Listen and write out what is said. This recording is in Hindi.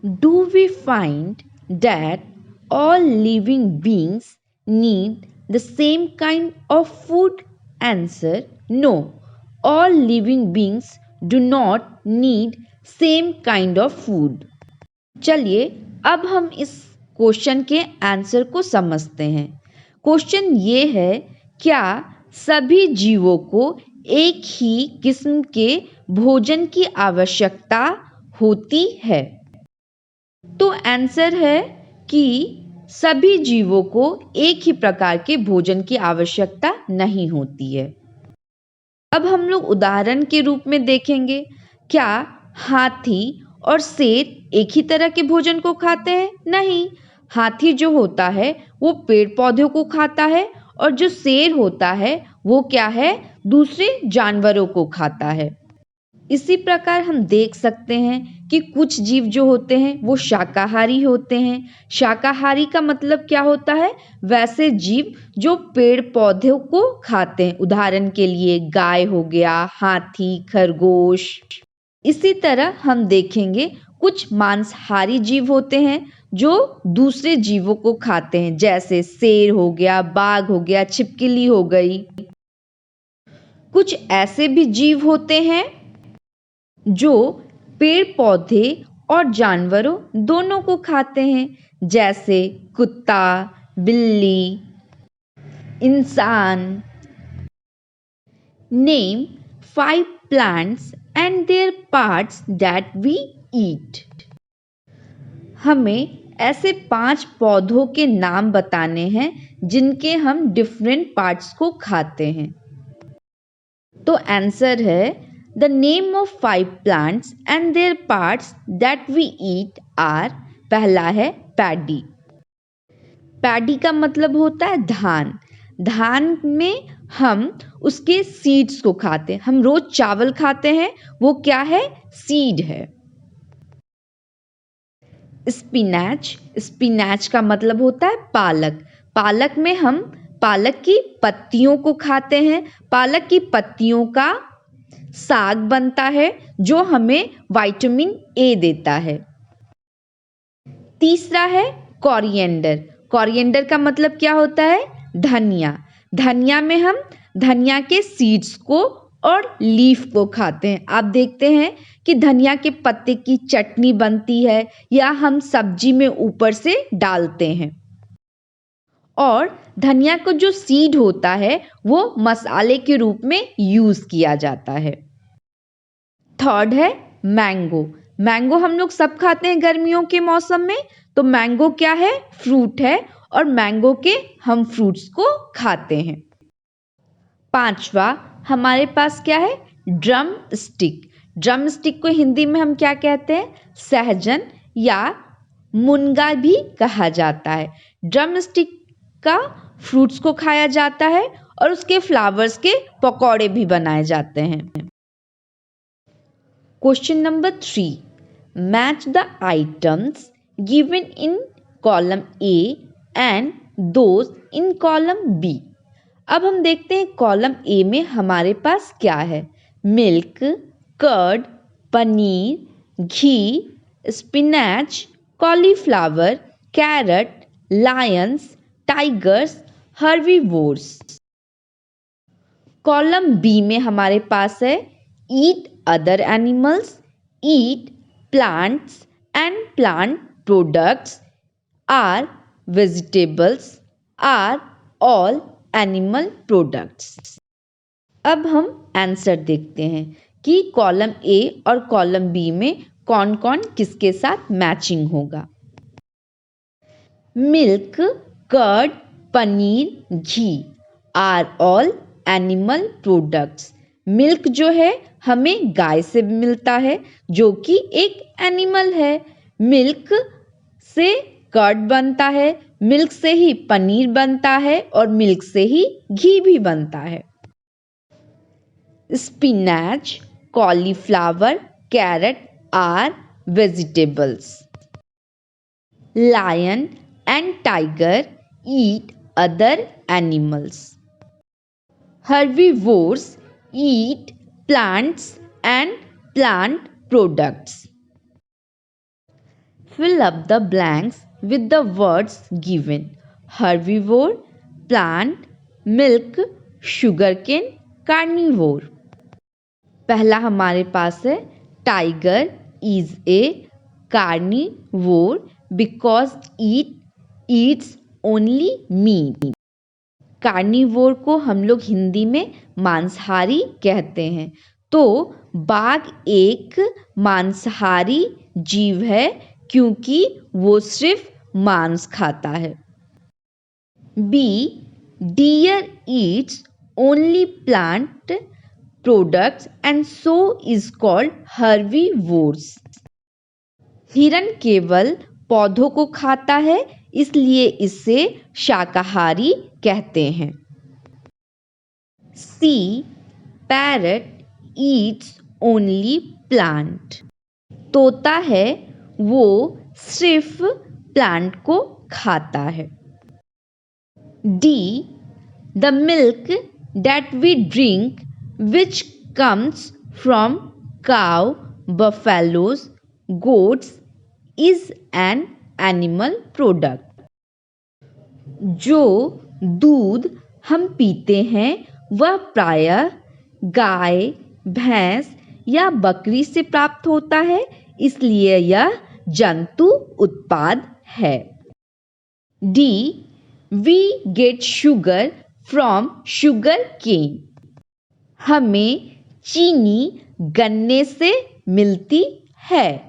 Do we find that all living beings need the same kind of food? Answer: no. All living beings do not need same kind of food. चलिए अब हम इस क्वेश्चन के आंसर को समझते हैं। क्वेश्चन ये है, क्या सभी जीवों को एक ही किस्म के भोजन की आवश्यकता होती है? तो आंसर है कि सभी जीवों को एक ही प्रकार के भोजन की आवश्यकता नहीं होती है। अब हम लोग उदाहरण के रूप में देखेंगे, क्या हाथी और शेर एक ही तरह के भोजन को खाते हैं? नहीं। हाथी जो होता है वो पेड़ पौधों को खाता है और जो शेर होता है वो क्या है, दूसरे जानवरों को खाता है। इसी प्रकार हम देख सकते हैं कि कुछ जीव जो होते हैं वो शाकाहारी होते हैं। शाकाहारी का मतलब क्या होता है, वैसे जीव जो पेड़ पौधों को खाते हैं। उदाहरण के लिए गाय हो गया, हाथी, खरगोश। इसी तरह हम देखेंगे कुछ मांसाहारी जीव होते हैं जो दूसरे जीवों को खाते हैं, जैसे शेर हो गया, बाघ हो गया, छिपकली हो गई। कुछ ऐसे भी जीव होते हैं जो पेड़ पौधे और जानवरों दोनों को खाते हैं, जैसे कुत्ता, बिल्ली, इंसान। Name 5 plants and their parts that we eat. हमें ऐसे 5 पौधों के नाम बताने हैं जिनके हम डिफरेंट पार्ट्स को खाते हैं। तो आंसर है, the name of 5 plants and their parts that we eat are. पहला है पैडी। पैडी का मतलब होता है धान। धान में हम उसके सीड्स को खाते हैं। हम रोज चावल खाते हैं, वो क्या है, सीड है। स्पिनैच। स्पिनैच का मतलब होता है पालक। पालक में हम पालक की पत्तियों को खाते हैं। पालक की पत्तियों का साग बनता है जो हमें विटामिन ए देता है। तीसरा है कोरिएंडर। कोरिएंडर का मतलब क्या होता है, धनिया। धनिया में हम धनिया के सीड्स को और लीफ को खाते हैं। आप देखते हैं कि धनिया के पत्ते की चटनी बनती है या हम सब्जी में ऊपर से डालते हैं। और धनिया को जो सीड होता है वो मसाले के रूप में यूज किया जाता है। थर्ड है मैंगो। मैंगो हम लोग सब खाते हैं गर्मियों के मौसम में। तो मैंगो क्या है, फ्रूट है और मैंगो के हम फ्रूट्स को खाते हैं। पांचवा हमारे पास क्या है, ड्रम स्टिक। ड्रम स्टिक को हिंदी में हम क्या कहते हैं, सहजन या मुनगा भी कहा जाता है। ड्रम स्टिक का फ्रूट्स को खाया जाता है और उसके फ्लावर्स के पकौड़े भी बनाए जाते हैं। Question number 3. Match the items given in column A and those in column B. अब हम देखते हैं कॉलम ए में हमारे पास क्या है। Milk, curd, paneer, ghee, spinach, cauliflower, carrot, lions, tigers, herbivores. Column B में हमारे पास है eat other animals, eat plants and plant products, are vegetables, are all animal products. अब हम आंसर देखते हैं कि कॉलम ए और कॉलम बी में कौन कौन किसके साथ मैचिंग होगा। Milk, curd, paneer, ghee are all animal products. Milk जो है हमें गाय से मिलता है जो कि एक एनिमल है। मिल्क से कर्ड बनता है, मिल्क से ही पनीर बनता है और मिल्क से ही घी भी बनता है। Spinach, cauliflower, carrot are vegetables. Lion and tiger eat other animals. Herbivores eat plants and plant products. fill up the blanks with the words given. Herbivore, plant, milk, sugarcane, carnivore. पहला हमारे पास है tiger is a carnivore because eats only meat. Carnivore को हम लोग हिंदी में मांसाहारी कहते हैं। तो बाघ एक मांसाहारी जीव है क्योंकि वो सिर्फ मांस खाता है। B, deer eats only plant products and so is called herbivores. हिरण केवल पौधों को खाता है इसलिए इसे शाकाहारी कहते हैं। C, parrot eats only plant. तोता है वो सिर्फ प्लांट को खाता है। D, the milk that we drink which comes from cow, buffaloes, goats is an animal product. जो दूध हम पीते हैं वह प्रायः गाय, भैंस या बकरी से प्राप्त होता है इसलिए यह जंतु उत्पाद है। D, we get sugar from sugarcane. हमें चीनी गन्ने से मिलती है।